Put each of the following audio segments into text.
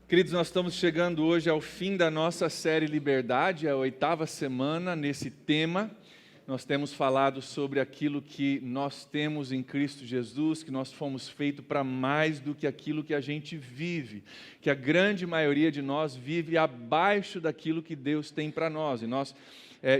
Queridos, nós estamos chegando hoje ao fim da nossa série Liberdade, a 8ª semana nesse tema. Nós temos falado sobre aquilo que nós temos em Cristo Jesus, que nós fomos feitos para mais do que aquilo que a gente vive, que a grande maioria de nós vive abaixo daquilo que Deus tem para nós. E nós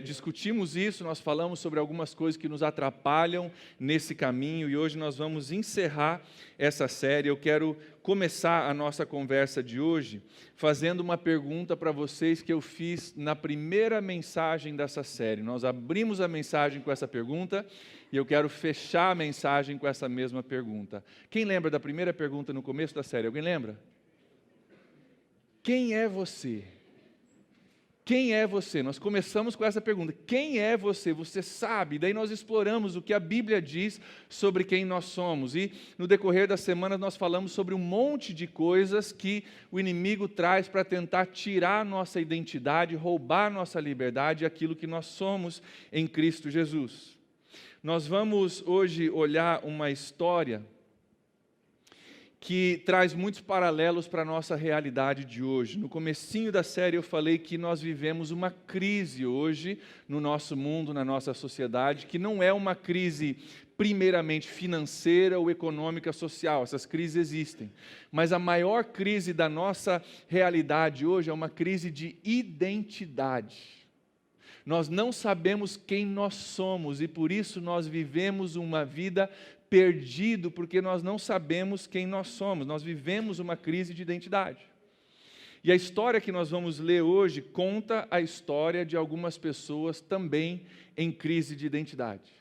discutimos isso, nós falamos sobre algumas coisas que nos atrapalham nesse caminho e hoje nós vamos encerrar essa série. Eu quero começar a nossa conversa de hoje fazendo uma pergunta para vocês que eu fiz na primeira mensagem dessa série. Nós abrimos a mensagem com essa pergunta e eu quero fechar a mensagem com essa mesma pergunta. Quem lembra da primeira pergunta no começo da série? Alguém lembra? Quem é você? Quem é você? Nós começamos com essa pergunta. Quem é você? Você sabe? Daí nós exploramos o que a Bíblia diz sobre quem nós somos. E no decorrer da semana nós falamos sobre um monte de coisas que o inimigo traz para tentar tirar nossa identidade, roubar nossa liberdade, aquilo que nós somos em Cristo Jesus. Nós vamos hoje olhar uma história que traz muitos paralelos para a nossa realidade de hoje. No comecinho da série eu falei que nós vivemos uma crise hoje no nosso mundo, na nossa sociedade, que não é uma crise primeiramente financeira ou econômica social, essas crises existem. Mas a maior crise da nossa realidade hoje é uma crise de identidade. Nós não sabemos quem nós somos e por isso nós vivemos uma vida perdido, porque nós não sabemos quem nós somos, nós vivemos uma crise de identidade. E a história que nós vamos ler hoje conta a história de algumas pessoas também em crise de identidade.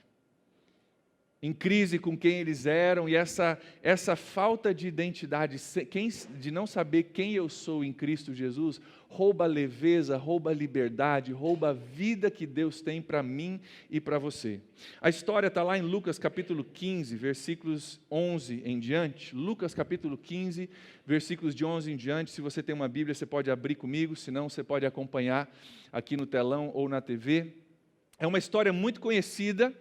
Em crise com quem eles eram, e essa falta de identidade, de não saber quem eu sou em Cristo Jesus, rouba a leveza, rouba a liberdade, rouba a vida que Deus tem para mim e para você. A história está lá em Lucas capítulo 15, versículos 11 em diante. Lucas capítulo 15, versículos de 11 em diante. Se você tem uma Bíblia, você pode abrir comigo, senão você pode acompanhar aqui no telão ou na TV. É uma história muito conhecida,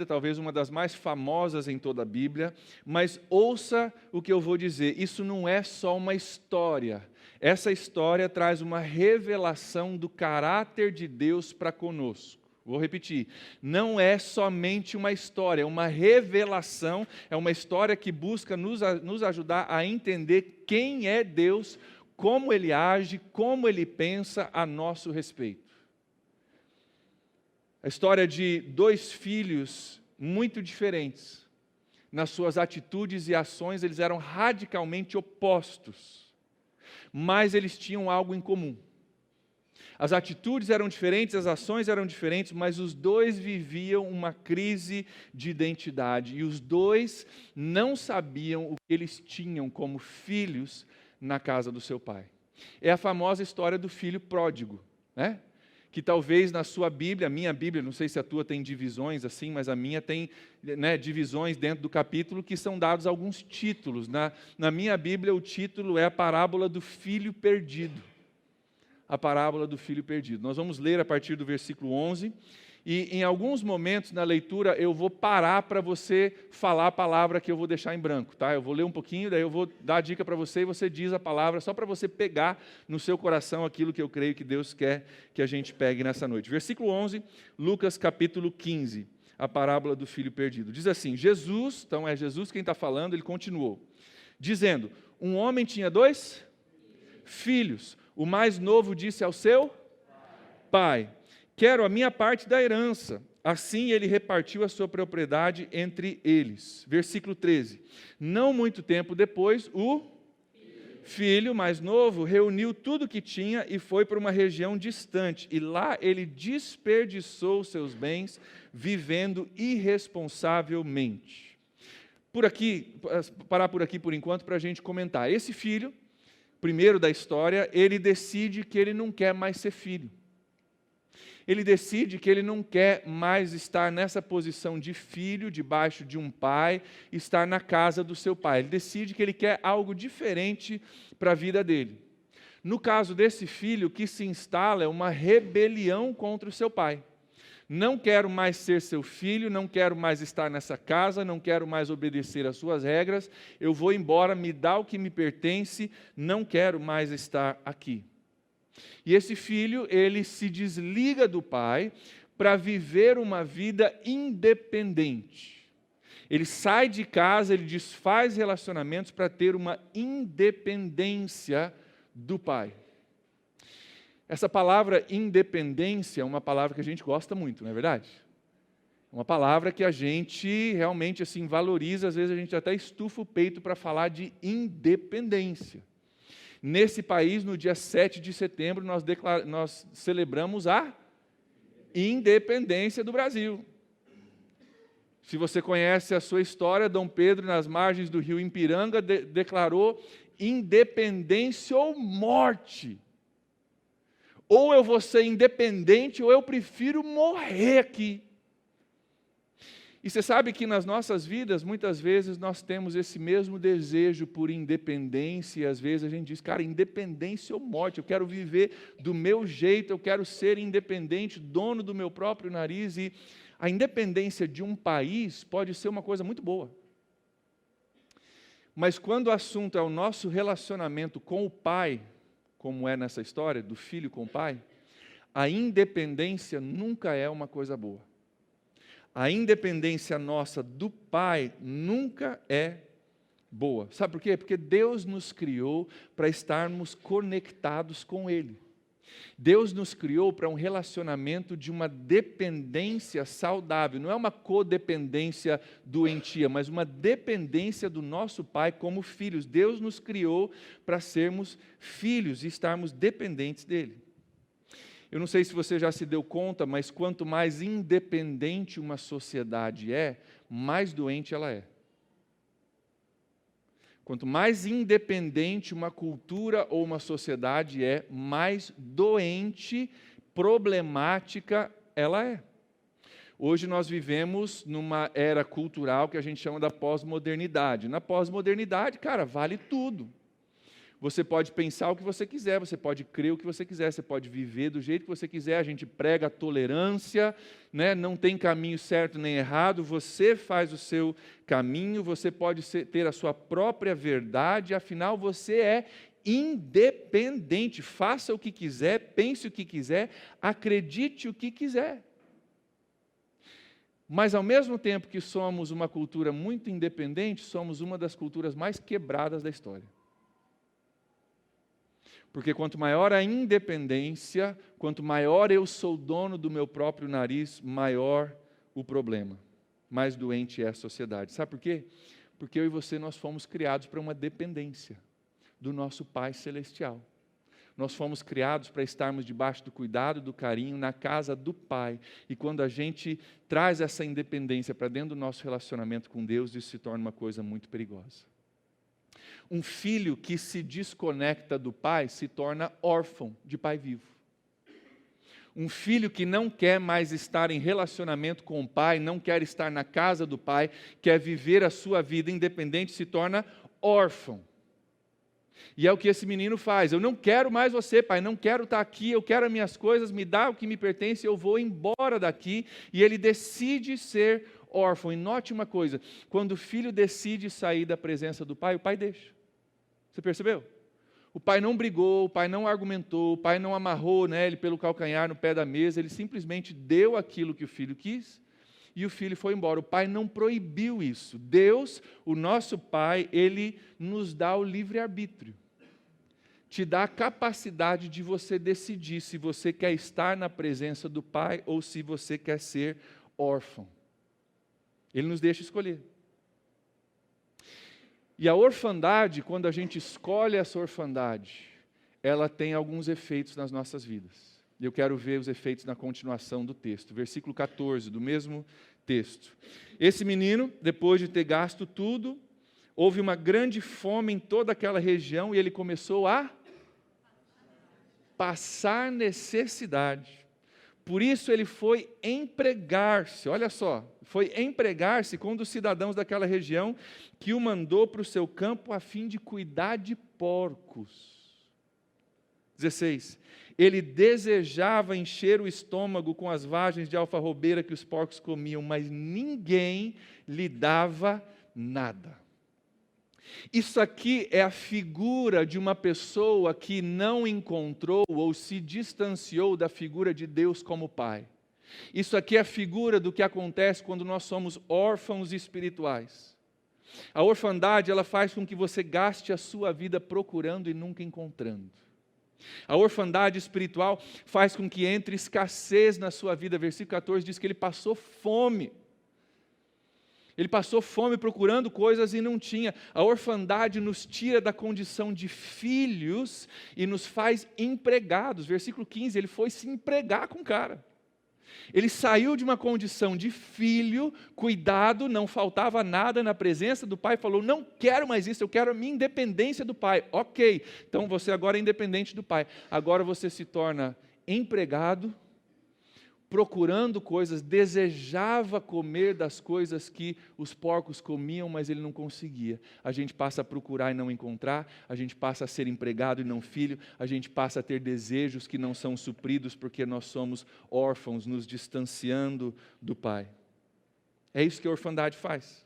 talvez uma das mais famosas em toda a Bíblia, mas ouça o que eu vou dizer, isso não é só uma história, essa história traz uma revelação do caráter de Deus para conosco. Vou repetir, não é somente uma história, é uma revelação, é uma história que busca nos ajudar a entender quem é Deus, como Ele age, como Ele pensa a nosso respeito. A história de dois filhos muito diferentes. Nas suas atitudes e ações, eles eram radicalmente opostos. Mas eles tinham algo em comum. As atitudes eram diferentes, as ações eram diferentes, mas os dois viviam uma crise de identidade. E os dois não sabiam o que eles tinham como filhos na casa do seu pai. É a famosa história do filho pródigo, né? Que talvez na sua Bíblia, a minha Bíblia, não sei se a tua tem divisões assim, mas a minha tem divisões dentro do capítulo que são dados alguns títulos. Na minha Bíblia o título é a parábola do filho perdido. A parábola do filho perdido. Nós vamos ler a partir do versículo 11 e em alguns momentos na leitura eu vou parar para você falar a palavra que eu vou deixar em branco, tá? Eu vou ler um pouquinho, daí eu vou dar a dica para você e você diz a palavra só para você pegar no seu coração aquilo que eu creio que Deus quer que a gente pegue nessa noite. Versículo 11, Lucas capítulo 15, a parábola do filho perdido. Diz assim, Jesus, então é Jesus quem está falando, ele continuou, dizendo, um homem tinha dois filhos, o mais novo disse ao seu pai, quero a minha parte da herança. Assim ele repartiu a sua propriedade entre eles. Versículo 13. Não muito tempo depois, o filho mais novo reuniu tudo que tinha e foi para uma região distante. E lá ele desperdiçou seus bens, vivendo irresponsavelmente. Parar por aqui por enquanto para a gente comentar. Esse filho, primeiro da história, ele decide que ele não quer mais ser filho. Ele decide que ele não quer mais estar nessa posição de filho, debaixo de um pai, estar na casa do seu pai. Ele decide que ele quer algo diferente para a vida dele. No caso desse filho, o que se instala é uma rebelião contra o seu pai. Não quero mais ser seu filho, não quero mais estar nessa casa, não quero mais obedecer às suas regras, eu vou embora, me dá o que me pertence, não quero mais estar aqui. E esse filho, ele se desliga do pai para viver uma vida independente. Ele sai de casa, ele desfaz relacionamentos para ter uma independência do pai. Essa palavra independência é uma palavra que a gente gosta muito, não é verdade? Uma palavra que a gente realmente assim valoriza, às vezes a gente até estufa o peito para falar de independência. Nesse país, no dia 7 de setembro, nós celebramos a independência do Brasil. Se você conhece a sua história, Dom Pedro, nas margens do rio Ipiranga, declarou independência ou morte. Ou eu vou ser independente, ou eu prefiro morrer aqui. E você sabe que nas nossas vidas, muitas vezes, nós temos esse mesmo desejo por independência, e às vezes a gente diz, cara, independência ou morte, eu quero viver do meu jeito, eu quero ser independente, dono do meu próprio nariz, e a independência de um país pode ser uma coisa muito boa. Mas quando o assunto é o nosso relacionamento com o pai, como é nessa história, do filho com o pai, a independência nunca é uma coisa boa. A independência nossa do pai nunca é boa. Sabe por quê? Porque Deus nos criou para estarmos conectados com Ele. Deus nos criou para um relacionamento de uma dependência saudável. Não é uma codependência doentia, mas uma dependência do nosso Pai como filhos. Deus nos criou para sermos filhos e estarmos dependentes dEle. Eu não sei se você já se deu conta, mas quanto mais independente uma sociedade é, mais doente ela é. Quanto mais independente uma cultura ou uma sociedade é, mais doente, problemática ela é. Hoje nós vivemos numa era cultural que a gente chama da pós-modernidade. Na pós-modernidade, cara, vale tudo. Você pode pensar o que você quiser, você pode crer o que você quiser, você pode viver do jeito que você quiser, a gente prega a tolerância, né? Não tem caminho certo nem errado, você faz o seu caminho, você pode ter a sua própria verdade, afinal você é independente, faça o que quiser, pense o que quiser, acredite o que quiser. Mas ao mesmo tempo que somos uma cultura muito independente, somos uma das culturas mais quebradas da história. Porque quanto maior a independência, quanto maior eu sou dono do meu próprio nariz, maior o problema. Mais doente é a sociedade. Sabe por quê? Porque eu e você, nós fomos criados para uma dependência do nosso Pai Celestial. Nós fomos criados para estarmos debaixo do cuidado, do carinho, na casa do Pai. E quando a gente traz essa independência para dentro do nosso relacionamento com Deus, isso se torna uma coisa muito perigosa. Um filho que se desconecta do pai se torna órfão de pai vivo. Um filho que não quer mais estar em relacionamento com o pai, não quer estar na casa do pai, quer viver a sua vida independente, se torna órfão. E é o que esse menino faz. Eu não quero mais você, pai, não quero estar aqui, eu quero as minhas coisas, me dá o que me pertence, eu vou embora daqui. E ele decide ser órfão. E note uma coisa, quando o filho decide sair da presença do pai, o pai deixa. Você percebeu? O pai não brigou, o pai não argumentou, o pai não amarrou, né, ele pelo calcanhar no pé da mesa, ele simplesmente deu aquilo que o filho quis e o filho foi embora. O pai não proibiu isso. Deus, o nosso Pai, Ele nos dá o livre-arbítrio. Te dá a capacidade de você decidir se você quer estar na presença do Pai ou se você quer ser órfão. Ele nos deixa escolher. E a orfandade, quando a gente escolhe essa orfandade, ela tem alguns efeitos nas nossas vidas. E eu quero ver os efeitos na continuação do texto. Versículo 14, do mesmo texto. Esse menino, depois de ter gasto tudo, houve uma grande fome em toda aquela região e ele começou a passar necessidade. Por isso ele foi empregar-se, olha só, foi empregar-se com um dos cidadãos daquela região que o mandou para o seu campo a fim de cuidar de porcos. 16. Ele desejava encher o estômago com as vagens de alfarrobeira que os porcos comiam, mas ninguém lhe dava nada. Isso aqui é a figura de uma pessoa que não encontrou ou se distanciou da figura de Deus como Pai. Isso aqui é a figura do que acontece quando nós somos órfãos espirituais. A orfandade, ela faz com que você gaste a sua vida procurando e nunca encontrando. A orfandade espiritual faz com que entre escassez na sua vida. Versículo 14 diz que ele passou fome. Ele passou fome procurando coisas e não tinha. A orfandade nos tira da condição de filhos e nos faz empregados. Versículo 15, ele foi se empregar com o cara. Ele saiu de uma condição de filho, cuidado, não faltava nada na presença do pai, falou, não quero mais isso, eu quero a minha independência do pai. Ok, então você agora é independente do pai. Agora você se torna empregado, procurando coisas, desejava comer das coisas que os porcos comiam, mas ele não conseguia. A gente passa a procurar e não encontrar, a gente passa a ser empregado e não filho, a gente passa a ter desejos que não são supridos porque nós somos órfãos, nos distanciando do Pai. É isso que a orfandade faz.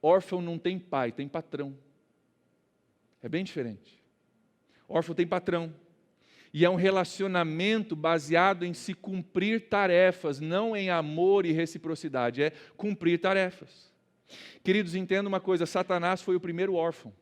Órfão não tem pai, tem patrão. É bem diferente. Órfão tem patrão. E é um relacionamento baseado em se cumprir tarefas, não em amor e reciprocidade, é cumprir tarefas. Queridos, entenda uma coisa, Satanás foi o primeiro órfão.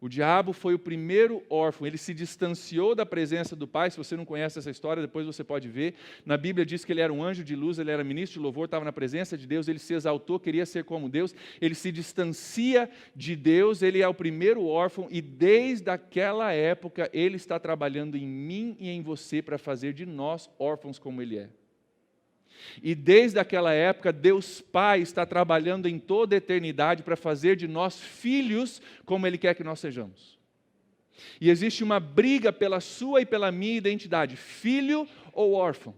O diabo foi o primeiro órfão, ele se distanciou da presença do Pai. Se você não conhece essa história, depois você pode ver. Na Bíblia diz que ele era um anjo de luz, ele era ministro de louvor, estava na presença de Deus, ele se exaltou, queria ser como Deus, ele se distancia de Deus, ele é o primeiro órfão e desde aquela época ele está trabalhando em mim e em você para fazer de nós órfãos como ele é. E desde aquela época, Deus Pai está trabalhando em toda a eternidade para fazer de nós filhos como Ele quer que nós sejamos. E existe uma briga pela sua e pela minha identidade, filho ou órfão.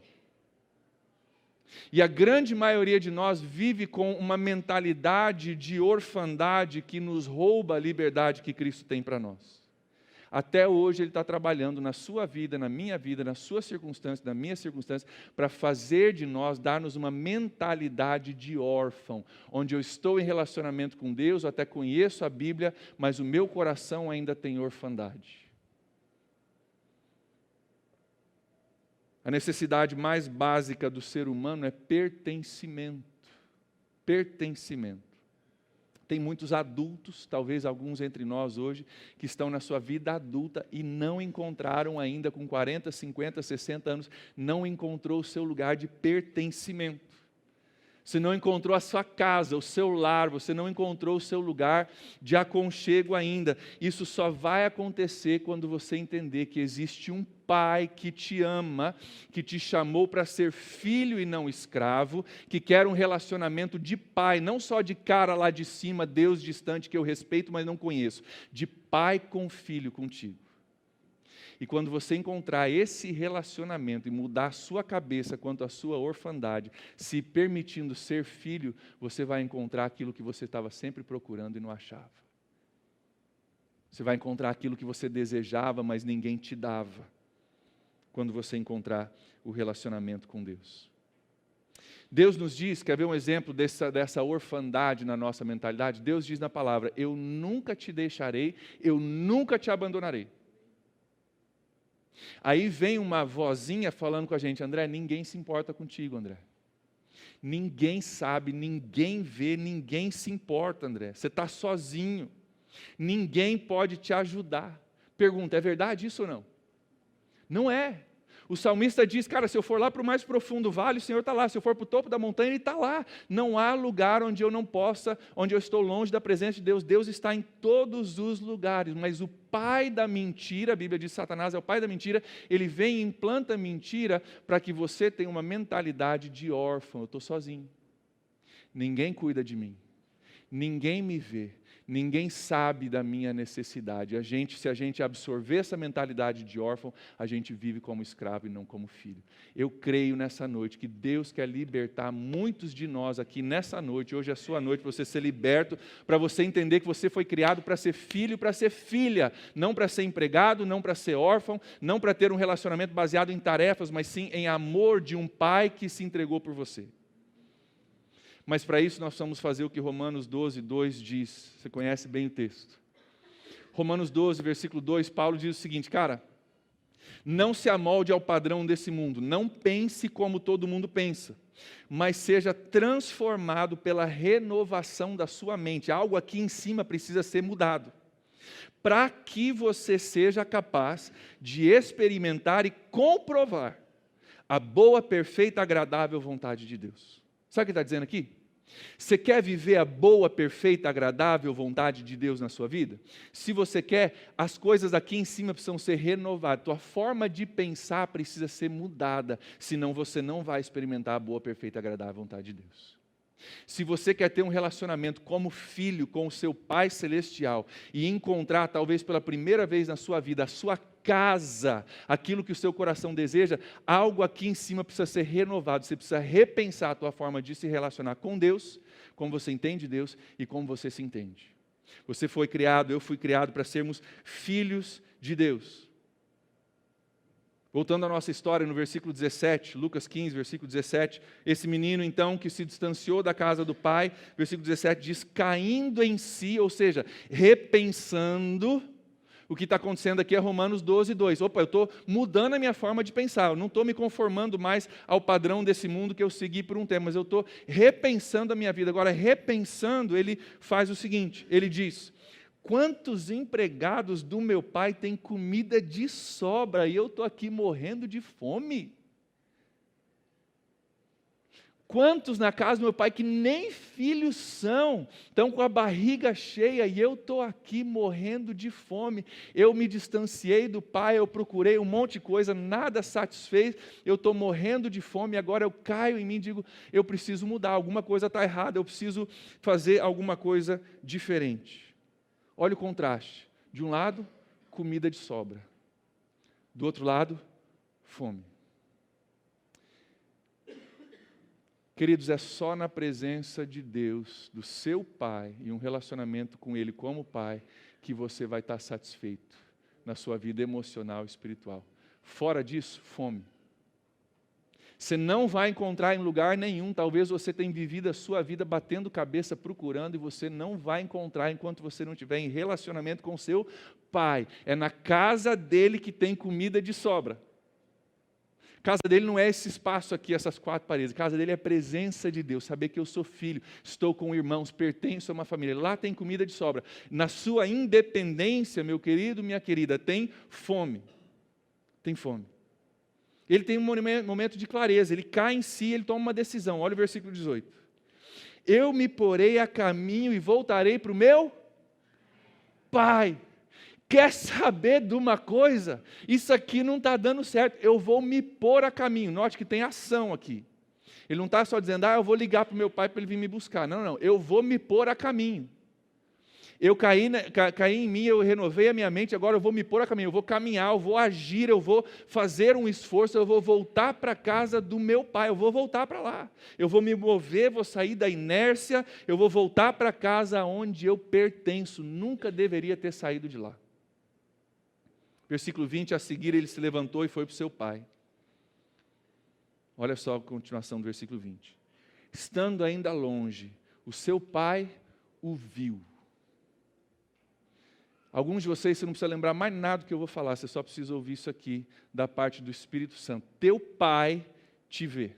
E a grande maioria de nós vive com uma mentalidade de orfandade que nos rouba a liberdade que Cristo tem para nós. Até hoje Ele está trabalhando na sua vida, na minha vida, na sua circunstância, na minha circunstância, para fazer de nós, dar-nos uma mentalidade de órfão, onde eu estou em relacionamento com Deus, eu até conheço a Bíblia, mas o meu coração ainda tem orfandade. A necessidade mais básica do ser humano é pertencimento. Pertencimento. Tem muitos adultos, talvez alguns entre nós hoje, que estão na sua vida adulta e não encontraram ainda, com 40, 50, 60 anos, não encontrou o seu lugar de pertencimento. Você não encontrou a sua casa, o seu lar, você não encontrou o seu lugar de aconchego ainda. Isso só vai acontecer quando você entender que existe um Pai que te ama, que te chamou para ser filho e não escravo, que quer um relacionamento de pai, não só de cara lá de cima, Deus distante que eu respeito, mas não conheço, de pai com filho contigo. E quando você encontrar esse relacionamento e mudar a sua cabeça quanto à sua orfandade, se permitindo ser filho, você vai encontrar aquilo que você estava sempre procurando e não achava. Você vai encontrar aquilo que você desejava, mas ninguém te dava. Quando você encontrar o relacionamento com Deus. Deus nos diz, quer ver um exemplo dessa orfandade na nossa mentalidade? Deus diz na palavra, eu nunca te deixarei, eu nunca te abandonarei. Aí vem uma vozinha falando com a gente, André, ninguém se importa contigo, André. Ninguém sabe, ninguém vê, ninguém se importa, André. Você está sozinho. Ninguém pode te ajudar. Pergunta, é verdade isso ou não? Não é. O salmista diz, cara, se eu for lá para o mais profundo vale, o Senhor está lá. Se eu for para o topo da montanha, Ele está lá. Não há lugar onde eu não possa, onde eu estou longe da presença de Deus. Deus está em todos os lugares. Mas o pai da mentira, a Bíblia diz que Satanás é o pai da mentira, ele vem e implanta mentira para que você tenha uma mentalidade de órfão. Eu estou sozinho. Ninguém cuida de mim. Ninguém me vê. Ninguém sabe da minha necessidade. Se a gente absorver essa mentalidade de órfão, a gente vive como escravo e não como filho. Eu creio nessa noite que Deus quer libertar muitos de nós aqui nessa noite. Hoje é a sua noite para você ser liberto, para você entender que você foi criado para ser filho e para ser filha. Não para ser empregado, não para ser órfão, não para ter um relacionamento baseado em tarefas, mas sim em amor de um pai que se entregou por você. Mas para isso nós precisamos fazer o que Romanos 12, 2 diz. Você conhece bem o texto. Romanos 12, versículo 2, Paulo diz o seguinte, cara, não se amolde ao padrão desse mundo, não pense como todo mundo pensa, mas seja transformado pela renovação da sua mente. Algo aqui em cima precisa ser mudado, para que você seja capaz de experimentar e comprovar a boa, perfeita, agradável vontade de Deus. Sabe o que está dizendo aqui? Você quer viver a boa, perfeita, agradável vontade de Deus na sua vida? Se você quer, as coisas aqui em cima precisam ser renovadas. Tua forma de pensar precisa ser mudada, senão você não vai experimentar a boa, perfeita, agradável vontade de Deus. Se você quer ter um relacionamento como filho com o seu Pai Celestial e encontrar, talvez pela primeira vez na sua vida, a sua casa, aquilo que o seu coração deseja, algo aqui em cima precisa ser renovado. Você precisa repensar a tua forma de se relacionar com Deus, como você entende Deus e como você se entende. Você foi criado, eu fui criado para sermos filhos de Deus. Voltando à nossa história, no versículo 17, Lucas 15, versículo 17, esse menino então que se distanciou da casa do pai, versículo 17 diz, caindo em si, ou seja, repensando. O que está acontecendo aqui é Romanos 12, 2. Opa, eu estou mudando a minha forma de pensar, eu não estou me conformando mais ao padrão desse mundo que eu segui por um tempo, mas eu estou repensando a minha vida. Agora, repensando, ele faz o seguinte, ele diz, quantos empregados do meu pai têm comida de sobra e eu estou aqui morrendo de fome? Quantos na casa do meu pai que nem filhos são, estão com a barriga cheia e eu estou aqui morrendo de fome? Eu me distanciei do pai, eu procurei um monte de coisa, nada satisfez, eu estou morrendo de fome, agora eu caio em mim e digo, eu preciso mudar, alguma coisa está errada, eu preciso fazer alguma coisa diferente. Olha o contraste. De um lado, comida de sobra. Do outro lado, fome. Queridos, é só na presença de Deus, do seu Pai, e um relacionamento com Ele como Pai, que você vai estar satisfeito na sua vida emocional e espiritual. Fora disso, fome. Você não vai encontrar em lugar nenhum, talvez você tenha vivido a sua vida batendo cabeça, procurando, e você não vai encontrar enquanto você não estiver em relacionamento com seu pai. É na casa dele que tem comida de sobra. A casa dele não é esse espaço aqui, essas quatro paredes. A casa dele é a presença de Deus, saber que eu sou filho, estou com irmãos, pertenço a uma família. Lá tem comida de sobra. Na sua independência, meu querido, minha querida, tem fome. Tem fome. Ele tem um momento de clareza, ele cai em si, ele toma uma decisão. Olha o versículo 18. Eu me porei a caminho e voltarei para o meu pai. Quer saber de uma coisa? Isso aqui não está dando certo, eu vou me pôr a caminho. Note que tem ação aqui. Ele não está só dizendo, eu vou ligar para o meu pai para ele vir me buscar. Não, não, eu vou me pôr a caminho. Eu caí em mim, eu renovei a minha mente, agora eu vou me pôr a caminho, eu vou caminhar, eu vou agir, eu vou fazer um esforço, eu vou voltar para a casa do meu pai, eu vou voltar para lá. Eu vou me mover, vou sair da inércia, eu vou voltar para a casa onde eu pertenço. Nunca deveria ter saído de lá. Versículo 20, a seguir ele se levantou e foi para o seu pai. Olha só a continuação do versículo 20. Estando ainda longe, o seu pai o viu. Alguns de vocês, você não precisa lembrar mais nada do que eu vou falar, você só precisa ouvir isso aqui, da parte do Espírito Santo. Teu pai te vê.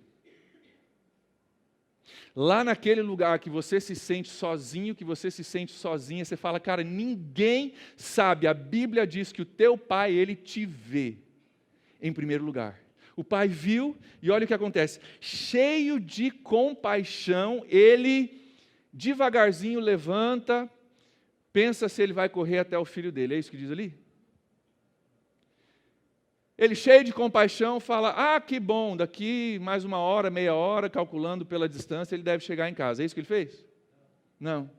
Lá naquele lugar que você se sente sozinho, que você se sente sozinha, você fala, cara, ninguém sabe, a Bíblia diz que o teu pai, ele te vê, em primeiro lugar. O pai viu, e olha o que acontece, cheio de compaixão, ele devagarzinho levanta, pensa se ele vai correr até o filho dele, é isso que diz ali? Ele cheio de compaixão fala, que bom, daqui mais uma hora, meia hora, calculando pela distância, ele deve chegar em casa. É isso que ele fez? Não.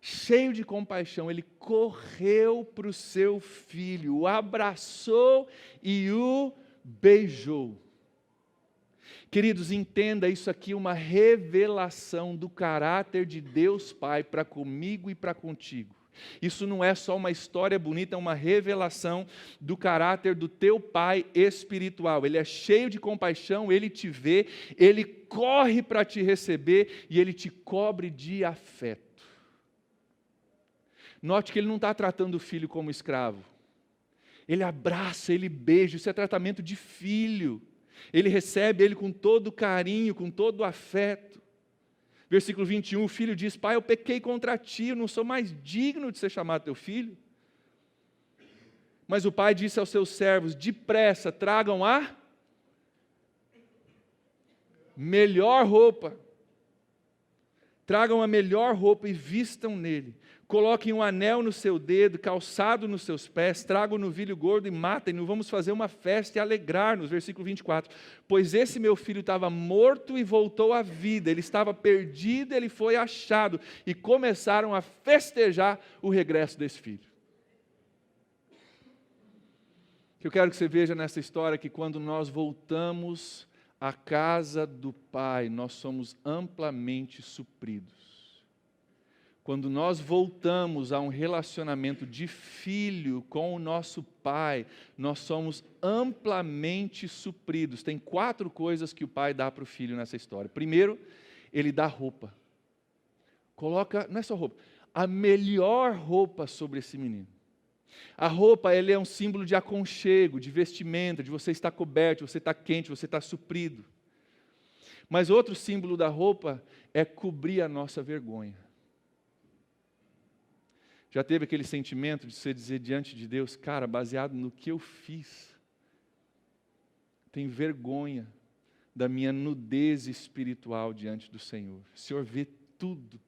cheio de compaixão, ele correu para o seu filho, o abraçou e o beijou. Queridos, entenda isso aqui, uma revelação do caráter de Deus Pai para comigo e para contigo. Isso não é só uma história bonita, é uma revelação do caráter do teu Pai espiritual. Ele é cheio de compaixão, Ele te vê, Ele corre para te receber e Ele te cobre de afeto. Note que Ele não está tratando o filho como escravo. Ele abraça, Ele beija, isso é tratamento de filho. Ele recebe ele com todo carinho, com todo afeto. Versículo 21, o filho diz: Pai, eu pequei contra ti, eu não sou mais digno de ser chamado teu filho. Mas o pai disse aos seus servos: depressa, tragam a melhor roupa. Tragam a melhor roupa e vistam nele. Coloquem um anel no seu dedo, calçado nos seus pés, tragam o novilho gordo e matem-no. Vamos fazer uma festa e alegrar-nos. Versículo 24. Pois esse meu filho estava morto e voltou à vida. Ele estava perdido, ele foi achado. E começaram a festejar o regresso desse filho. Eu quero que você veja nessa história que quando nós voltamos à casa do Pai, nós somos amplamente supridos. Quando nós voltamos a um relacionamento de filho com o nosso Pai, nós somos amplamente supridos. Tem 4 coisas que o Pai dá para o filho nessa história. Primeiro, Ele dá roupa. Coloca, não é só roupa, a melhor roupa sobre esse menino. A roupa, ele é um símbolo de aconchego, de vestimenta, de você estar coberto, você estar quente, você estar suprido. Mas outro símbolo da roupa é cobrir a nossa vergonha. Já teve aquele sentimento de você dizer diante de Deus: cara, baseado no que eu fiz, tenho vergonha da minha nudez espiritual diante do Senhor. O Senhor vê tudo,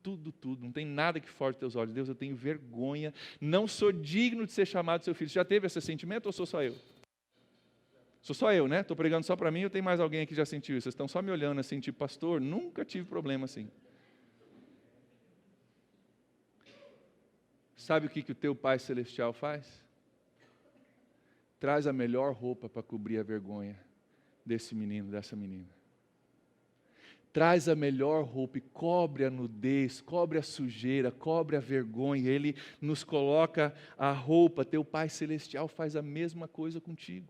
não tem nada que foge dos teus olhos. Deus, eu tenho vergonha, não sou digno de ser chamado seu filho. Você já teve esse sentimento ou sou só eu? Sou só eu, né? Estou pregando só para mim ou tem mais alguém aqui que já sentiu isso? Vocês estão só me olhando assim, tipo, pastor, nunca tive problema assim. Sabe o que o teu Pai Celestial faz? Traz a melhor roupa para cobrir a vergonha desse menino, dessa menina. Traz a melhor roupa e cobre a nudez, cobre a sujeira, cobre a vergonha. Ele nos coloca a roupa. Teu Pai Celestial faz a mesma coisa contigo.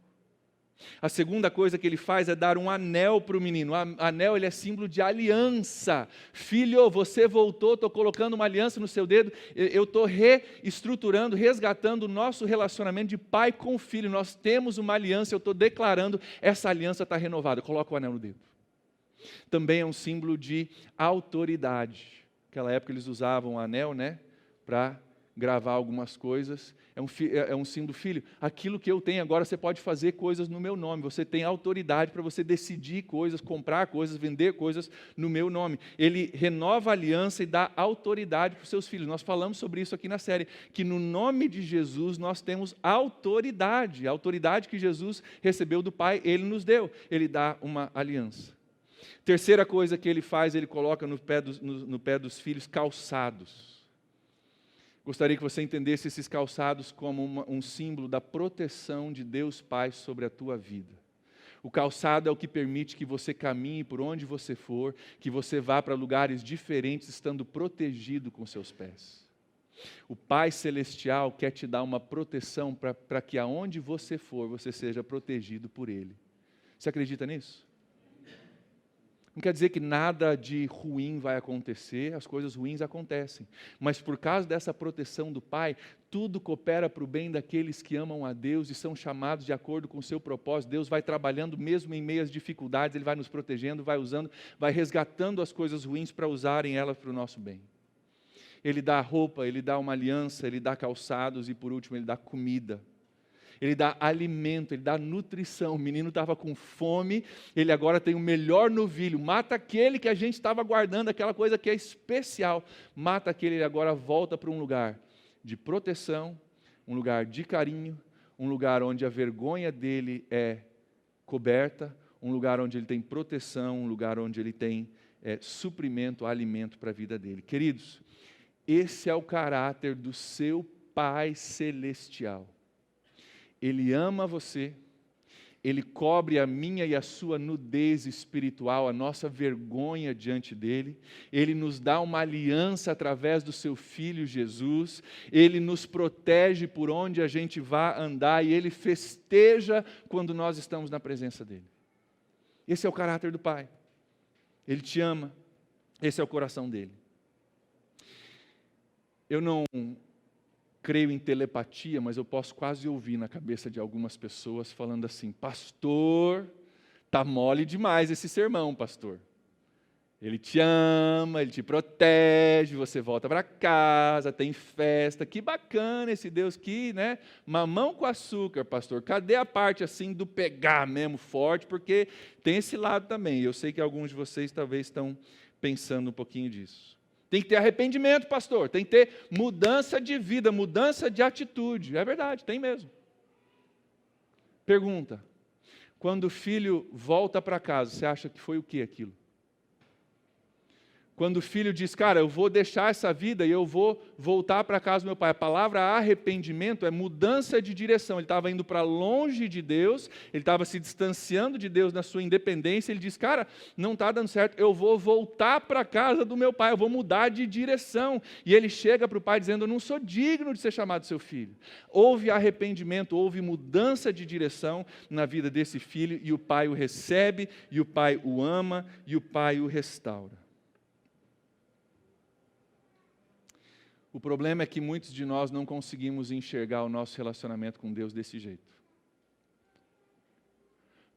A segunda coisa que ele faz é dar um anel para o menino. O anel, ele é símbolo de aliança. Filho, você voltou, estou colocando uma aliança no seu dedo. Eu estou reestruturando, resgatando o nosso relacionamento de pai com filho. Nós temos uma aliança, eu estou declarando, essa aliança está renovada. Coloca o anel no dedo. Também é um símbolo de autoridade. Naquela época eles usavam o anel, né, para gravar algumas coisas. É um símbolo, filho, aquilo que eu tenho agora, você pode fazer coisas no meu nome. Você tem autoridade para você decidir coisas, comprar coisas, vender coisas no meu nome. Ele renova a aliança e dá autoridade para os seus filhos. Nós falamos sobre isso aqui na série, que no nome de Jesus nós temos autoridade. A autoridade que Jesus recebeu do Pai, Ele nos deu. Ele dá uma aliança. Terceira coisa que ele faz, ele coloca no pé dos filhos calçados. Gostaria que você entendesse esses calçados como um símbolo da proteção de Deus Pai sobre a tua vida. O calçado é o que permite que você caminhe por onde você for, que você vá para lugares diferentes, estando protegido com seus pés. O Pai Celestial quer te dar uma proteção para que aonde você for, você seja protegido por Ele. Você acredita nisso? Não quer dizer que nada de ruim vai acontecer, as coisas ruins acontecem. Mas por causa dessa proteção do Pai, tudo coopera para o bem daqueles que amam a Deus e são chamados de acordo com o seu propósito. Deus vai trabalhando mesmo em meio às dificuldades, Ele vai nos protegendo, vai usando, vai resgatando as coisas ruins para usarem elas para o nosso bem. Ele dá roupa, Ele dá uma aliança, Ele dá calçados e por último Ele dá comida. Ele dá alimento, Ele dá nutrição. O menino estava com fome, ele agora tem o melhor novilho. Mata aquele que a gente estava guardando, aquela coisa que é especial. Mata aquele, ele agora volta para um lugar de proteção, um lugar de carinho, um lugar onde a vergonha dele é coberta, um lugar onde ele tem proteção, um lugar onde ele tem suprimento, alimento para a vida dele. Queridos, Esse é o caráter do seu Pai Celestial. Ele ama você, Ele cobre a minha e a sua nudez espiritual, a nossa vergonha diante dEle. Ele nos dá uma aliança através do seu Filho Jesus. Ele nos protege por onde a gente vá andar e Ele festeja quando nós estamos na presença dEle. Esse é o caráter do Pai. Ele te ama. Esse é o coração dEle. Eu não creio em telepatia, mas eu posso quase ouvir na cabeça de algumas pessoas falando assim: pastor, tá mole demais esse sermão, pastor. Ele te ama, Ele te protege, você volta para casa, tem festa, que bacana esse Deus, que, né, mamão com açúcar, pastor. Cadê a parte assim do pegar mesmo forte? Porque tem esse lado também, eu sei que alguns de vocês talvez estão pensando um pouquinho disso. Tem que ter arrependimento, pastor, tem que ter mudança de vida, mudança de atitude. É verdade, tem mesmo. Pergunta: quando o filho volta para casa, você acha que foi o que aquilo? Quando o filho diz: cara, eu vou deixar essa vida e eu vou voltar para casa do meu pai. A palavra arrependimento é mudança de direção. Ele estava indo para longe de Deus, ele estava se distanciando de Deus na sua independência. Ele diz: cara, não está dando certo, eu vou voltar para a casa do meu pai, eu vou mudar de direção. E ele chega para o pai dizendo: eu não sou digno de ser chamado seu filho. Houve arrependimento, houve mudança de direção na vida desse filho, e o pai o recebe, e o pai o ama, e o pai o restaura. O problema é que muitos de nós não conseguimos enxergar o nosso relacionamento com Deus desse jeito.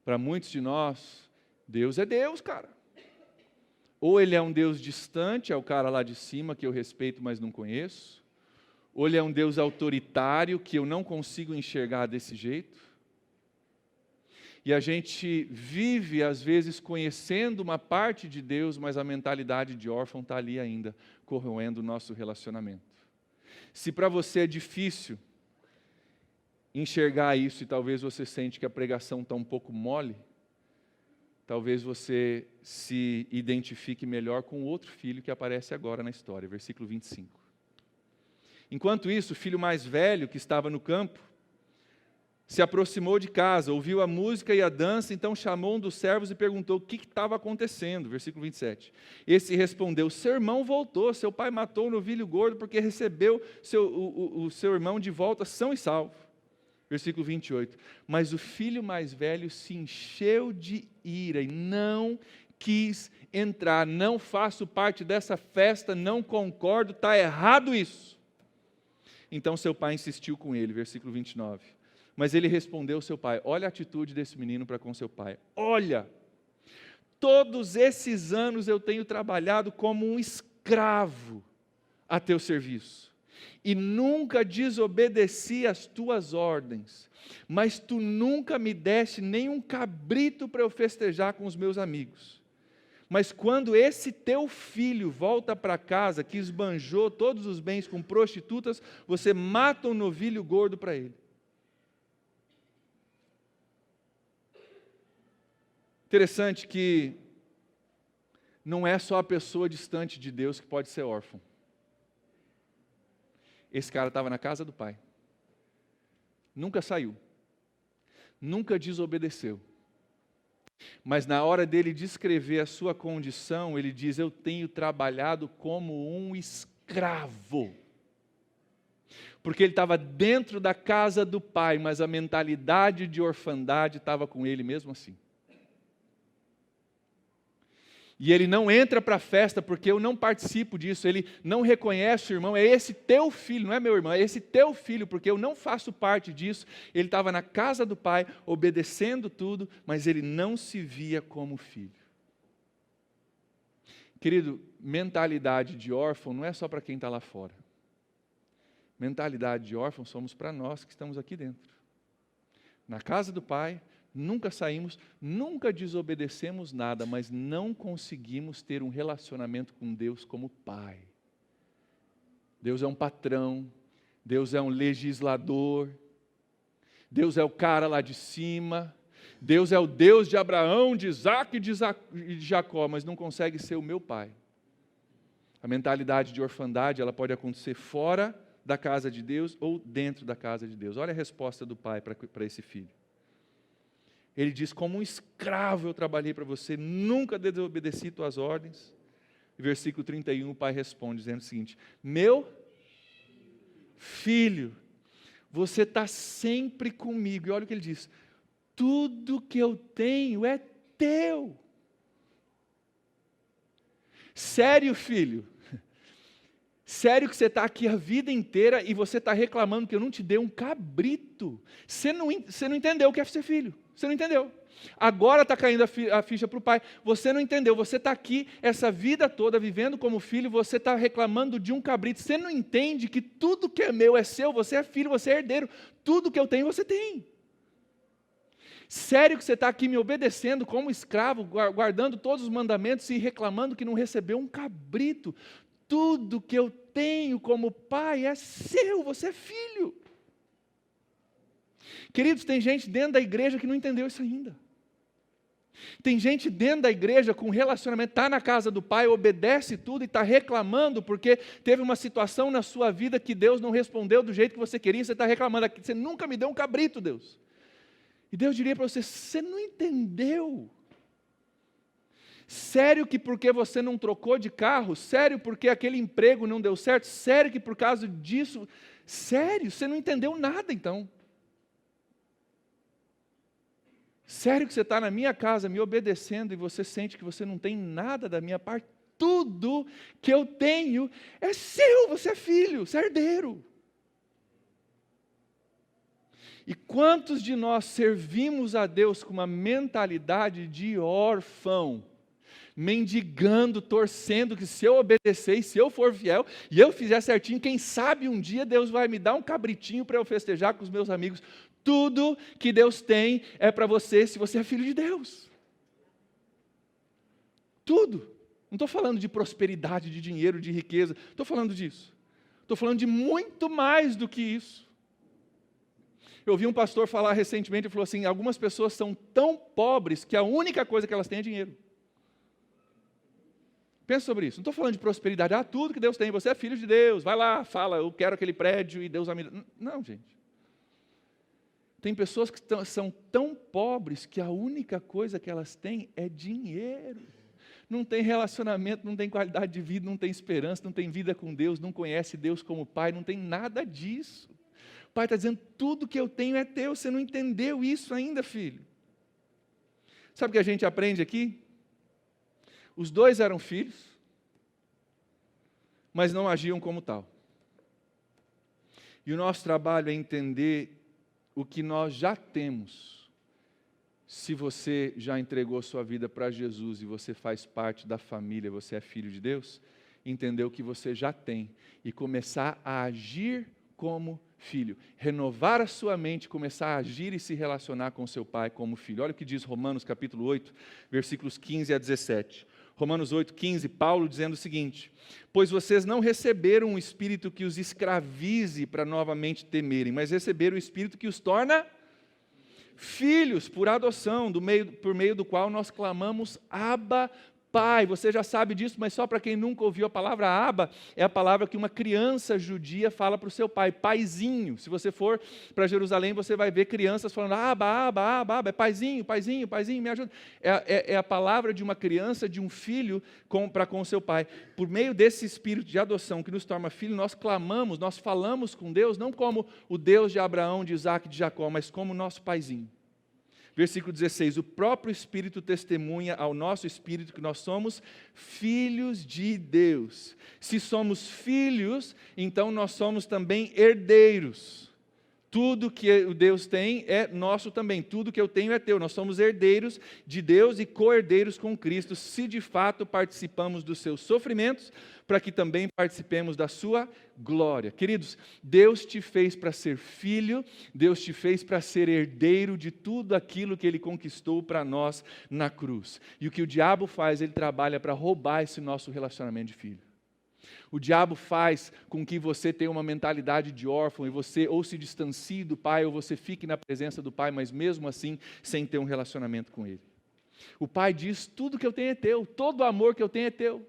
Para muitos de nós, Deus é Deus, cara. Ou Ele é um Deus distante, é o cara lá de cima que eu respeito, mas não conheço. Ou Ele é um Deus autoritário que eu não consigo enxergar desse jeito. E a gente vive, às vezes, conhecendo uma parte de Deus, mas a mentalidade de órfão está ali ainda, corroendo o nosso relacionamento. Se para você é difícil enxergar isso, e talvez você sente que a pregação está um pouco mole, talvez você se identifique melhor com o outro filho que aparece agora na história, versículo 25. Enquanto isso, o filho mais velho, que estava no campo, se aproximou de casa, ouviu a música e a dança, então chamou um dos servos e perguntou o que estava acontecendo. Versículo 27. Esse respondeu: seu irmão voltou, seu pai matou o novilho gordo porque recebeu o seu irmão de volta são e salvo. Versículo 28. Mas o filho mais velho se encheu de ira e não quis entrar. Não faço parte dessa festa, não concordo, está errado isso. Então seu pai insistiu com ele. Versículo 29. Mas ele respondeu ao seu pai: olha a atitude desse menino para com seu pai. Olha, todos esses anos eu tenho trabalhado como um escravo a teu serviço. E nunca desobedeci às tuas ordens. Mas tu nunca me deste nem um cabrito para eu festejar com os meus amigos. Mas quando esse teu filho volta para casa, que esbanjou todos os bens com prostitutas, você mata um novilho gordo para ele. Interessante que não é só a pessoa distante de Deus que pode ser órfão. Esse cara estava na casa do pai. Nunca saiu. Nunca desobedeceu. Mas na hora dele descrever a sua condição, ele diz: eu tenho trabalhado como um escravo. Porque ele estava dentro da casa do pai, mas a mentalidade de orfandade estava com ele mesmo assim. E ele não entra para a festa porque eu não participo disso, ele não reconhece o irmão, é esse teu filho, não é meu irmão, é esse teu filho, porque eu não faço parte disso. Ele estava na casa do pai, obedecendo tudo, mas ele não se via como filho. Querido, mentalidade de órfão não é só para quem está lá fora. Mentalidade de órfão somos para nós que estamos aqui dentro. Na casa do pai, nunca saímos, nunca desobedecemos nada, mas não conseguimos ter um relacionamento com Deus como Pai. Deus é um patrão, Deus é um legislador, Deus é o cara lá de cima, Deus é o Deus de Abraão, de Isaac e de Jacó, mas não consegue ser o meu Pai. A mentalidade de orfandade, ela pode acontecer fora da casa de Deus ou dentro da casa de Deus. Olha a resposta do pai para esse filho. Ele diz: como um escravo eu trabalhei para você, nunca desobedeci tuas ordens. E versículo 31, o pai responde dizendo o seguinte: meu filho, você está sempre comigo. E olha o que ele diz: tudo que eu tenho é teu. Sério, filho? Sério que você está aqui a vida inteira e você está reclamando que eu não te dei um cabrito? Você não entendeu o que é ser filho. Você não entendeu. Agora está caindo a ficha para o pai. Você não entendeu. Você está aqui essa vida toda vivendo como filho, você está reclamando de um cabrito. Você não entende que tudo que é meu é seu, você é filho, você é herdeiro. Tudo que eu tenho, você tem. Sério que você está aqui me obedecendo como escravo, guardando todos os mandamentos e reclamando que não recebeu um cabrito? Tudo que eu tenho como pai é seu, você é filho. Queridos, tem gente dentro da igreja que não entendeu isso ainda. Tem gente dentro da igreja com relacionamento, está na casa do pai, obedece tudo e está reclamando porque teve uma situação na sua vida que Deus não respondeu do jeito que você queria, você está reclamando, você nunca me deu um cabrito, Deus. E Deus diria para você: você não entendeu. Sério que porque você não trocou de carro? Sério porque aquele emprego não deu certo? Sério que por causa disso? Sério, você não entendeu nada então. Sério que você está na minha casa me obedecendo e você sente que você não tem nada da minha parte? Tudo que eu tenho é seu, você é filho, você é herdeiro. E quantos de nós servimos a Deus com uma mentalidade de órfão? Mendigando, torcendo que se eu obedecer e se eu for fiel e eu fizer certinho, quem sabe um dia Deus vai me dar um cabritinho para eu festejar com os meus amigos. Tudo que Deus tem é para você se você é filho de Deus. Tudo. Não estou falando de prosperidade, de dinheiro, de riqueza. Estou falando disso. Estou falando de muito mais do que isso. Eu ouvi um pastor falar recentemente, ele falou assim: algumas pessoas são tão pobres que a única coisa que elas têm é dinheiro. Pensa sobre isso. Não estou falando de prosperidade. Tudo que Deus tem, você é filho de Deus. Vai lá, fala, eu quero aquele prédio e Deus vai me dar. Não, gente. Tem pessoas que são tão pobres que a única coisa que elas têm é dinheiro. Não tem relacionamento, não tem qualidade de vida, não tem esperança, não tem vida com Deus, não conhece Deus como Pai, não tem nada disso. O Pai está dizendo: tudo que eu tenho é teu. Você não entendeu isso ainda, filho. Sabe o que a gente aprende aqui? Os dois eram filhos, mas não agiam como tal. E o nosso trabalho é entender o que nós já temos. Se você já entregou sua vida para Jesus e você faz parte da família, você é filho de Deus, entender o que você já tem e começar a agir como filho. Renovar a sua mente, começar a agir e se relacionar com seu pai como filho. Olha o que diz Romanos capítulo 8, versículos 15 a 17. Romanos 8, 15, Paulo dizendo o seguinte: pois vocês não receberam um espírito que os escravize para novamente temerem, mas receberam o espírito que os torna filhos por adoção, por meio do qual nós clamamos: Abba, Pai. Você já sabe disso, mas só para quem nunca ouviu a palavra Abba, é a palavra que uma criança judia fala para o seu pai, paizinho. Se você for para Jerusalém, você vai ver crianças falando Abba, Abba, Abba, Abba, é paizinho, paizinho, paizinho, me ajuda. É a palavra de uma criança, de um filho para com o seu pai. Por meio desse espírito de adoção que nos torna filho, nós clamamos, nós falamos com Deus, não como o Deus de Abraão, de Isaac e de Jacó, mas como nosso paizinho. Versículo 16, o próprio Espírito testemunha ao nosso espírito que nós somos filhos de Deus. Se somos filhos, então nós somos também herdeiros. Tudo que Deus tem é nosso também, tudo que eu tenho é teu. Nós somos herdeiros de Deus e co-herdeiros com Cristo, se de fato participamos dos seus sofrimentos, para que também participemos da sua glória. Queridos, Deus te fez para ser filho, Deus te fez para ser herdeiro de tudo aquilo que Ele conquistou para nós na cruz. E o que o diabo faz, ele trabalha para roubar esse nosso relacionamento de filho. O diabo faz com que você tenha uma mentalidade de órfão e você ou se distancie do pai ou você fique na presença do pai, mas mesmo assim sem ter um relacionamento com ele. O pai diz: tudo que eu tenho é teu, todo o amor que eu tenho é teu.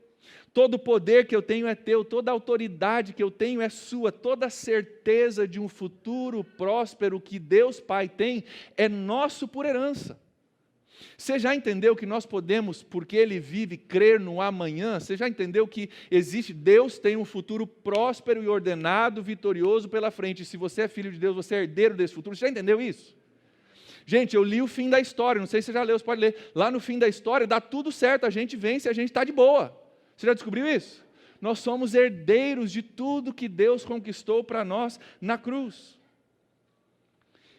Todo o poder que eu tenho é teu, toda a autoridade que eu tenho é sua, toda a certeza de um futuro próspero que Deus Pai tem é nosso por herança. Você já entendeu que nós podemos, porque Ele vive, crer no amanhã? Você já entendeu que existe, Deus tem um futuro próspero e ordenado, vitorioso pela frente. E se você é filho de Deus, você é herdeiro desse futuro. Você já entendeu isso? Gente, eu li o fim da história, não sei se você já leu, você pode ler. Lá no fim da história, dá tudo certo, a gente vence, a gente está de boa. Você já descobriu isso? Nós somos herdeiros de tudo que Deus conquistou para nós na cruz.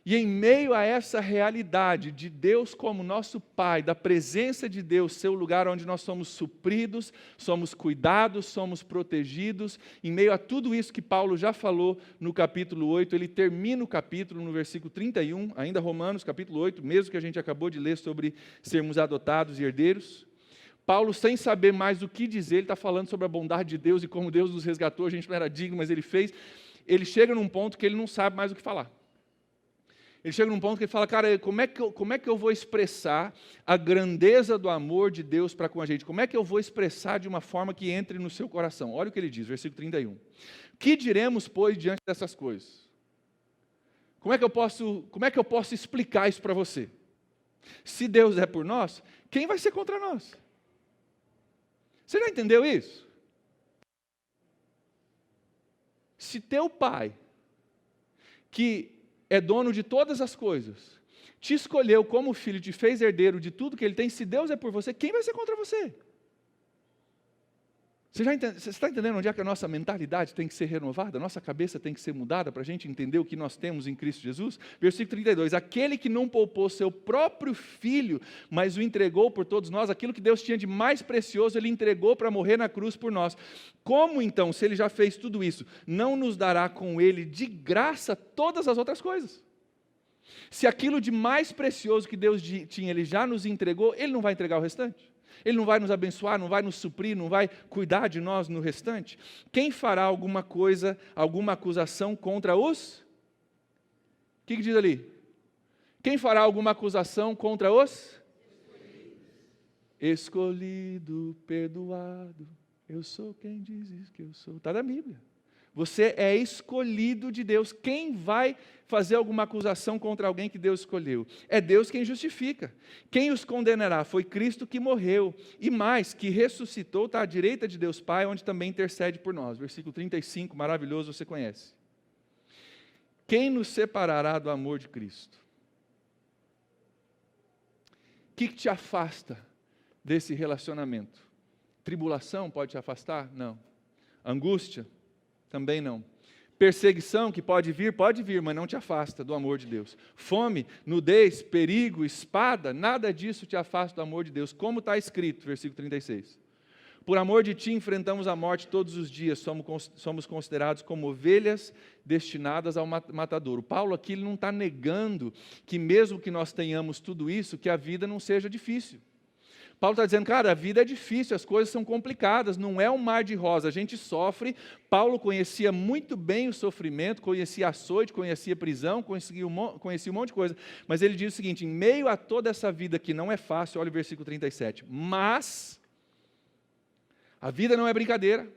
E em meio a essa realidade de Deus como nosso Pai, da presença de Deus ser o lugar onde nós somos supridos, somos cuidados, somos protegidos, em meio a tudo isso que Paulo já falou no capítulo 8, ele termina o capítulo no versículo 31, ainda Romanos capítulo 8, mesmo que a gente acabou de ler sobre sermos adotados e herdeiros. Paulo, sem saber mais o que dizer, ele está falando sobre a bondade de Deus e como Deus nos resgatou, a gente não era digno, mas ele fez. Ele chega num ponto que ele não sabe mais o que falar. Ele chega num ponto que ele fala, cara, como é que eu vou expressar a grandeza do amor de Deus para com a gente? Como é que eu vou expressar de uma forma que entre no seu coração? Olha o que ele diz, versículo 31. Que diremos, pois, diante dessas coisas? Como é que eu posso explicar isso para você? Se Deus é por nós, quem vai ser contra nós? Você já entendeu isso? Se teu pai, que é dono de todas as coisas, te escolheu como filho, te fez herdeiro de tudo que ele tem, se Deus é por você, quem vai ser contra você? Você está entendendo onde é que a nossa mentalidade tem que ser renovada? A nossa cabeça tem que ser mudada para a gente entender o que nós temos em Cristo Jesus? Versículo 32, aquele que não poupou seu próprio filho, mas o entregou por todos nós, aquilo que Deus tinha de mais precioso, ele entregou para morrer na cruz por nós. Como então, se ele já fez tudo isso, não nos dará com ele de graça todas as outras coisas? Se aquilo de mais precioso que Deus tinha, ele já nos entregou, ele não vai entregar o restante? Ele não vai nos abençoar, não vai nos suprir, não vai cuidar de nós no restante? Quem fará alguma coisa, alguma acusação contra os? O que diz ali? Quem fará alguma acusação contra os? Escolhido, perdoado, eu sou quem dizes que eu sou. Está na Bíblia. Você é escolhido de Deus. Quem vai fazer alguma acusação contra alguém que Deus escolheu? É Deus quem justifica. Quem os condenará? Foi Cristo que morreu. E mais, que ressuscitou, está à direita de Deus Pai, onde também intercede por nós. Versículo 35, maravilhoso, você conhece. Quem nos separará do amor de Cristo? O que te afasta desse relacionamento? Tribulação pode te afastar? Não. Angústia? Também não. Perseguição que pode vir, mas não te afasta do amor de Deus. Fome, nudez, perigo, espada, nada disso te afasta do amor de Deus. Como está escrito, versículo 36. Por amor de ti enfrentamos a morte todos os dias, somos considerados como ovelhas destinadas ao matadouro. Paulo aqui ele não está negando que mesmo que nós tenhamos tudo isso, que a vida não seja difícil. Paulo está dizendo, cara, a vida é difícil, as coisas são complicadas, não é um mar de rosa, a gente sofre. Paulo conhecia muito bem o sofrimento, conhecia açoite, conhecia prisão, conhecia um monte de coisa. Mas ele diz o seguinte, em meio a toda essa vida que não é fácil, olha o versículo 37, mas, a vida não é brincadeira,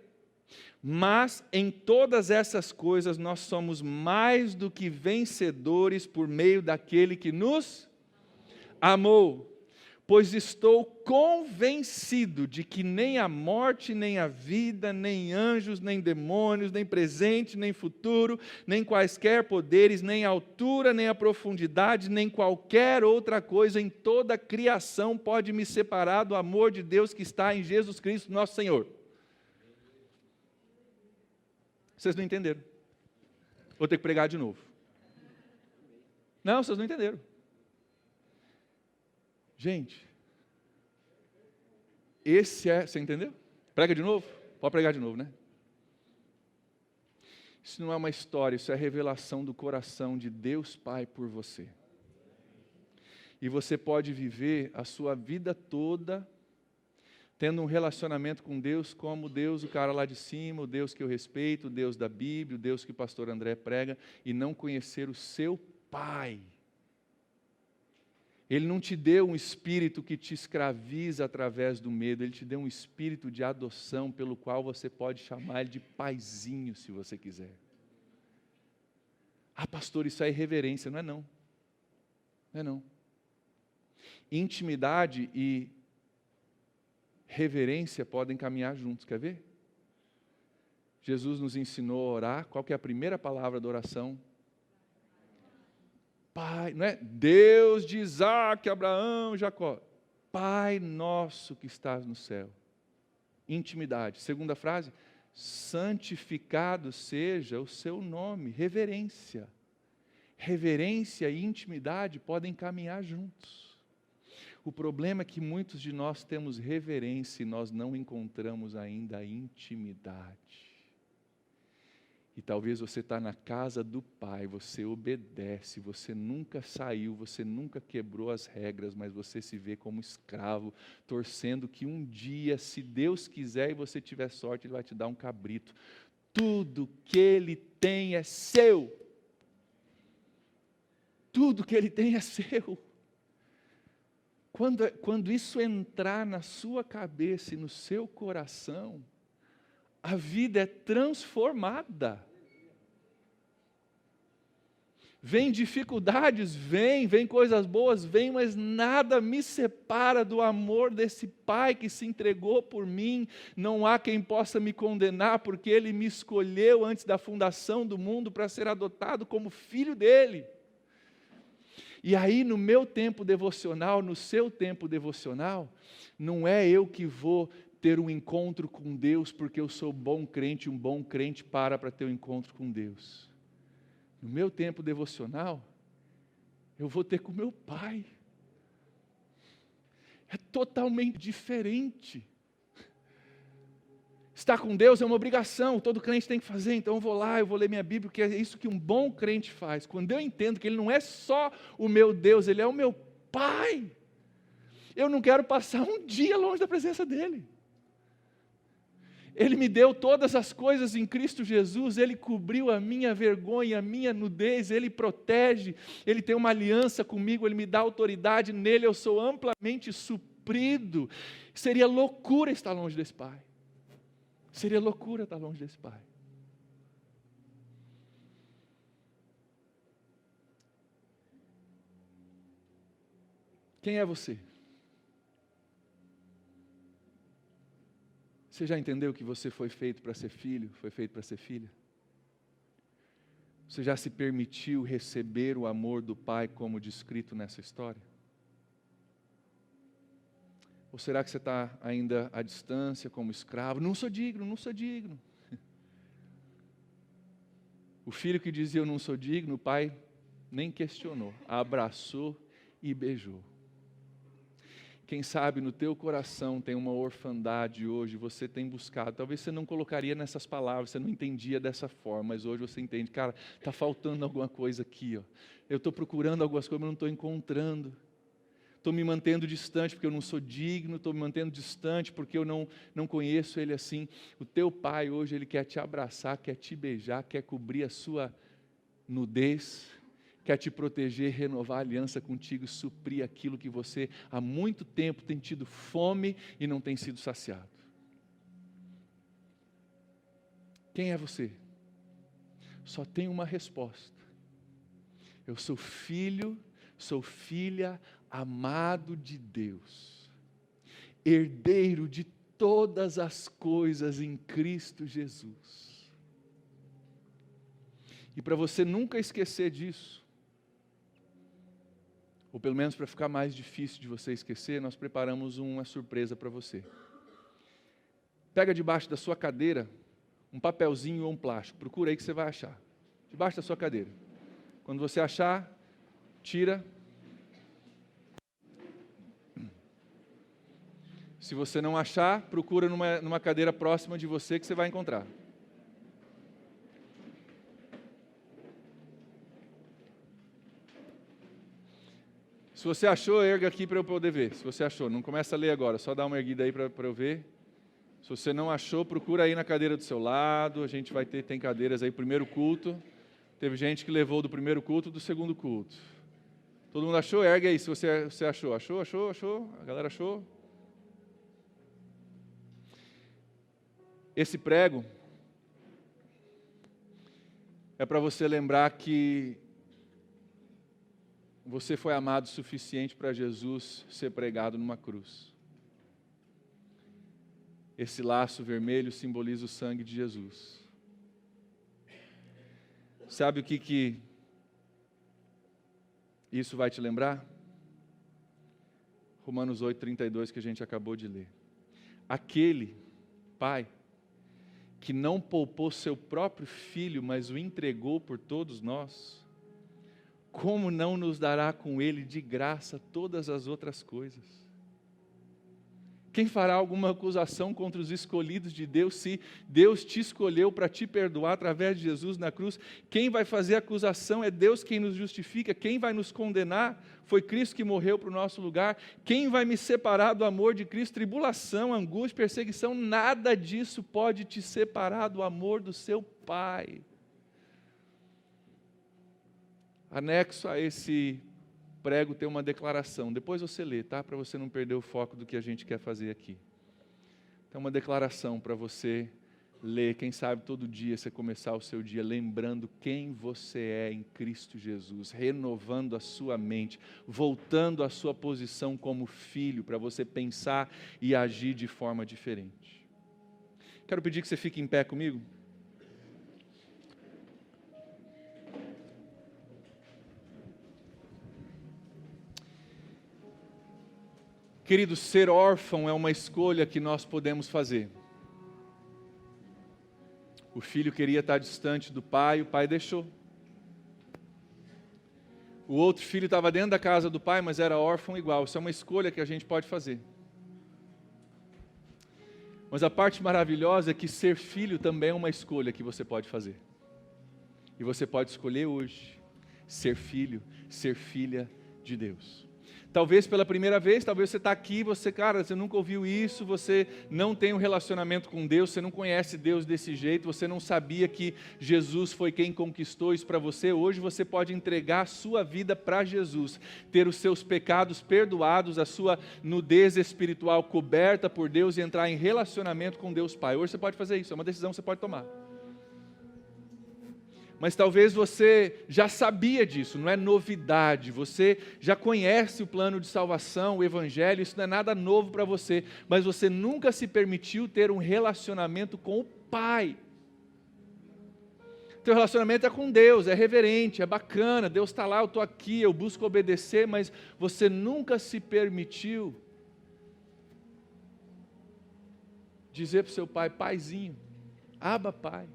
mas em todas essas coisas nós somos mais do que vencedores por meio daquele que nos amou. Pois estou convencido de que nem a morte, nem a vida, nem anjos, nem demônios, nem presente, nem futuro, nem quaisquer poderes, nem a altura, nem a profundidade, nem qualquer outra coisa em toda a criação pode me separar do amor de Deus que está em Jesus Cristo, nosso Senhor. Vocês não entenderam. Vou ter que pregar de novo. Não, vocês não entenderam. Gente, você entendeu? Prega de novo? Pode pregar de novo, né? Isso não é uma história, isso é a revelação do coração de Deus Pai por você. E você pode viver a sua vida toda tendo um relacionamento com Deus como Deus, o cara lá de cima, o Deus que eu respeito, o Deus da Bíblia, o Deus que o pastor André prega, e não conhecer o seu Pai. Ele não te deu um espírito que te escraviza através do medo, Ele te deu um espírito de adoção pelo qual você pode chamar Ele de paizinho, se você quiser. Ah, pastor, isso é irreverência. Não é não. Não é não. Intimidade e reverência podem caminhar juntos, quer ver? Jesus nos ensinou a orar. Qual que é a primeira palavra da oração? Pai, não é? Deus de Isaac, Abraão, Jacó. Pai nosso que estás no céu. Intimidade. Segunda frase, santificado seja o seu nome. Reverência. Reverência e intimidade podem caminhar juntos. O problema é que muitos de nós temos reverência e nós não encontramos ainda a intimidade. E talvez você está na casa do Pai, você obedece, você nunca saiu, você nunca quebrou as regras, mas você se vê como escravo, torcendo que um dia, se Deus quiser e você tiver sorte, Ele vai te dar um cabrito. Tudo que Ele tem é seu. Tudo que Ele tem é seu. Quando isso entrar na sua cabeça e no seu coração, a vida é transformada. Vem dificuldades, vem coisas boas, mas nada me separa do amor desse Pai que se entregou por mim. Não há quem possa me condenar, porque Ele me escolheu antes da fundação do mundo para ser adotado como filho dEle. E aí no meu tempo devocional, no seu tempo devocional, não é eu que vou ter um encontro com Deus porque eu sou bom crente, um bom crente para ter um encontro com Deus. No meu tempo devocional, eu vou ter com meu Pai. É totalmente diferente. Estar com Deus é uma obrigação, todo crente tem que fazer, então eu vou lá, eu vou ler minha Bíblia, porque é isso que um bom crente faz. Quando eu entendo que Ele não é só o meu Deus, Ele é o meu Pai, eu não quero passar um dia longe da presença dEle. Ele me deu todas as coisas em Cristo Jesus, Ele cobriu a minha vergonha, a minha nudez, Ele protege, Ele tem uma aliança comigo, Ele me dá autoridade, nele eu sou amplamente suprido. Seria loucura estar longe desse Pai. Seria loucura estar longe desse Pai. Quem é você? Você já entendeu que você foi feito para ser filho, foi feito para ser filha? Você já se permitiu receber o amor do Pai como descrito nessa história? Ou será que você está ainda à distância como escravo? Não sou digno, não sou digno. O filho que dizia eu não sou digno, o pai nem questionou, abraçou e beijou. Quem sabe no teu coração tem uma orfandade hoje, você tem buscado, talvez você não colocaria nessas palavras, você não entendia dessa forma, mas hoje você entende, cara, está faltando alguma coisa aqui, ó. Eu estou procurando algumas coisas, mas não estou encontrando. Estou me mantendo distante porque eu não sou digno, estou me mantendo distante porque eu não conheço Ele assim. O teu Pai hoje, Ele quer te abraçar, quer te beijar, quer cobrir a sua nudez, quer te proteger, renovar a aliança contigo, suprir aquilo que você há muito tempo tem tido fome e não tem sido saciado. Quem é você? Só tem uma resposta. Eu sou filho, sou filha amado de Deus, herdeiro de todas as coisas em Cristo Jesus. E para você nunca esquecer disso, ou pelo menos para ficar mais difícil de você esquecer, nós preparamos uma surpresa para você. Pega debaixo da sua cadeira um papelzinho ou um plástico, procura aí que você vai achar, debaixo da sua cadeira. Quando você achar, tira. Se você não achar, procura numa cadeira próxima de você que você vai encontrar. Se você achou, erga aqui para eu poder ver. Se você achou, não começa a ler agora, só dá uma erguida aí para eu ver. Se você não achou, procura aí na cadeira do seu lado. A gente vai tem cadeiras aí, primeiro culto. Teve gente que levou do primeiro culto do segundo culto. Todo mundo achou? Ergue aí se você achou. Achou? A galera achou? Esse prego é para você lembrar que você foi amado o suficiente para Jesus ser pregado numa cruz. Esse laço vermelho simboliza o sangue de Jesus. Sabe o que isso vai te lembrar? Romanos 8:32 que a gente acabou de ler. Aquele Pai que não poupou seu próprio Filho, mas o entregou por todos nós, como não nos dará com Ele de graça todas as outras coisas? Quem fará alguma acusação contra os escolhidos de Deus, se Deus te escolheu para te perdoar através de Jesus na cruz? Quem vai fazer acusação? É Deus quem nos justifica. Quem vai nos condenar? Foi Cristo que morreu para o nosso lugar. Quem vai me separar do amor de Cristo? Tribulação, angústia, perseguição, nada disso pode te separar do amor do seu Pai. Anexo a esse prego tem uma declaração, depois você lê, tá? Para você não perder o foco do que a gente quer fazer aqui. Tem uma declaração para você ler, quem sabe todo dia você começar o seu dia lembrando quem você é em Cristo Jesus, renovando a sua mente, voltando à sua posição como filho, para você pensar e agir de forma diferente. Quero pedir que você fique em pé comigo. Querido, ser órfão é uma escolha que nós podemos fazer. O filho queria estar distante do pai, o pai deixou. O outro filho estava dentro da casa do pai, mas era órfão igual. Isso é uma escolha que a gente pode fazer. Mas a parte maravilhosa é que ser filho também é uma escolha que você pode fazer. E você pode escolher hoje ser filho, ser filha de Deus. Talvez pela primeira vez, talvez você está aqui, você nunca ouviu isso, você não tem um relacionamento com Deus, você não conhece Deus desse jeito, você não sabia que Jesus foi quem conquistou isso para você. Hoje você pode entregar a sua vida para Jesus, ter os seus pecados perdoados, a sua nudez espiritual coberta por Deus e entrar em relacionamento com Deus Pai. Hoje você pode fazer isso, é uma decisão que você pode tomar. Mas talvez você já sabia disso, não é novidade, você já conhece o plano de salvação, o Evangelho, isso não é nada novo para você, mas você nunca se permitiu ter um relacionamento com o Pai. Teu relacionamento é com Deus, é reverente, é bacana, Deus está lá, eu estou aqui, eu busco obedecer, mas você nunca se permitiu dizer para o seu pai, paizinho, Abba Pai.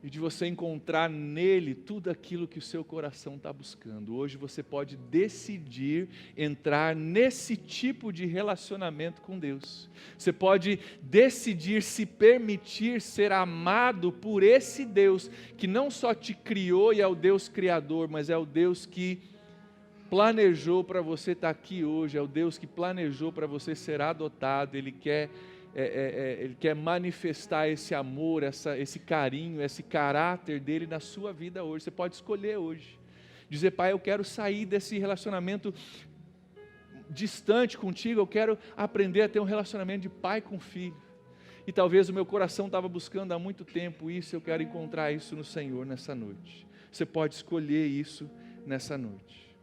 E de você encontrar nele tudo aquilo que o seu coração está buscando. Hoje você pode decidir entrar nesse tipo de relacionamento com Deus. Você pode decidir se permitir ser amado por esse Deus, que não só te criou e é o Deus criador, mas é o Deus que planejou para você estar aqui hoje, é o Deus que planejou para você ser adotado. Ele quer manifestar esse amor, esse carinho, esse caráter dele na sua vida hoje. Você pode escolher hoje, dizer, Pai, eu quero sair desse relacionamento distante contigo, eu quero aprender a ter um relacionamento de pai com filho. E talvez o meu coração estava buscando há muito tempo isso, eu quero encontrar isso no Senhor nessa noite. Você pode escolher isso nessa noite.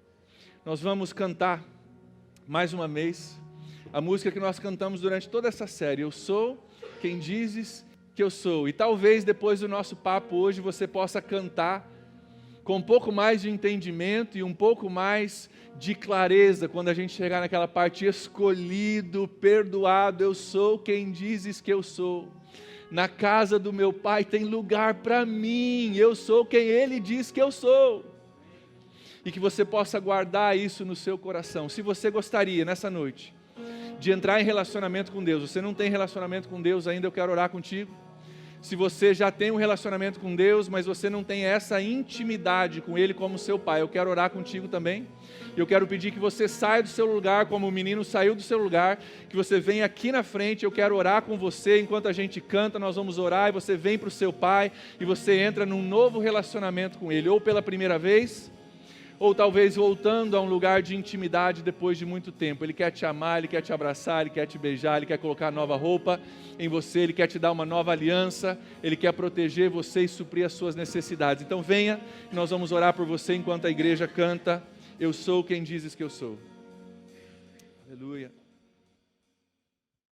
Nós vamos cantar mais uma vez a música que nós cantamos durante toda essa série, Eu Sou Quem Dizes Que Eu Sou. E talvez depois do nosso papo hoje você possa cantar com um pouco mais de entendimento e um pouco mais de clareza, quando a gente chegar naquela parte, escolhido, perdoado, eu sou quem dizes que eu sou. Na casa do meu Pai tem lugar para mim, eu sou quem Ele diz que eu sou. E que você possa guardar isso no seu coração. Se você gostaria, nessa noite, de entrar em relacionamento com Deus, você não tem relacionamento com Deus ainda, eu quero orar contigo. Se você já tem um relacionamento com Deus, mas você não tem essa intimidade com Ele como seu Pai, eu quero orar contigo também. Eu quero pedir que você saia do seu lugar, como o menino saiu do seu lugar, que você venha aqui na frente, eu quero orar com você, enquanto a gente canta, nós vamos orar, e você vem para o seu Pai, e você entra num novo relacionamento com Ele, ou pela primeira vez, ou talvez voltando a um lugar de intimidade depois de muito tempo. Ele quer te amar, Ele quer te abraçar, Ele quer te beijar, Ele quer colocar nova roupa em você, Ele quer te dar uma nova aliança, Ele quer proteger você e suprir as suas necessidades. Então venha, nós vamos orar por você enquanto a igreja canta, Eu sou quem dizes que eu sou. Aleluia.